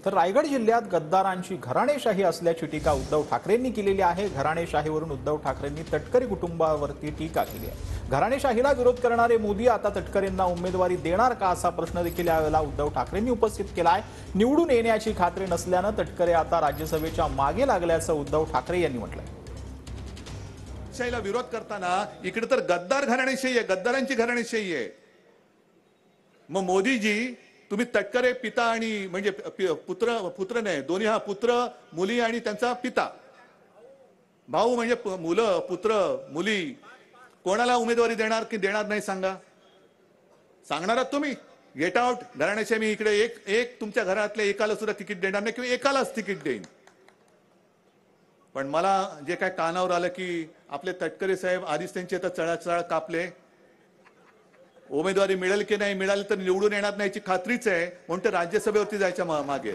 तर रायगड जिल्ह्यात गद्दारांची घराणेशाही असल्याची टीका उद्धव ठाकरेंनी केलेली आहे। घराणेशाहीवरून उद्धव ठाकरेंनी तटकरे कुटुंबावरती टीका केली आहे। घराणेशाहीला विरोध करणारे मोदी आता तटकरेंना उमेदवारी देणार का असा प्रश्न देखील यावेळेला उद्धव ठाकरेंनी उपस्थित केला आहे। निवडून येण्याची खात्री नसल्यानं तटकरे आता राज्यसभेच्या मागे लागल्याचं उद्धव ठाकरे यांनी म्हटलंय। शाहीला विरोध करताना इकडे तर गद्दार घराणेशाही आहे, गद्दारांची घराणेशाही आहे। मग मोदीजी तुम्ही तटकरे पिता आणि म्हणजे पुत्र नाही, दोन्ही पुत्र मुली आणि त्यांचा पिता भाऊ म्हणजे मुलं पुत्र मुली कोणाला उमेदवारी देणार की देणार नाही सांगणार आहात तुम्ही? गेट आउट घराण्याचे मी इकडे एक तुमच्या घरातल्या एकाला सुद्धा तिकीट देणार नाही किंवा एकालाच तिकीट देईन। पण मला जे काय कानावर आलं की आपले तटकरे साहेब आधीच त्यांचे आता चळाचळ कापले, उमेदवारी मिळेल की नाही मिळाली तर निवडून येणार नाही याची खात्रीच आहे, म्हणून ते राज्यसभेवरती जायच्या मागे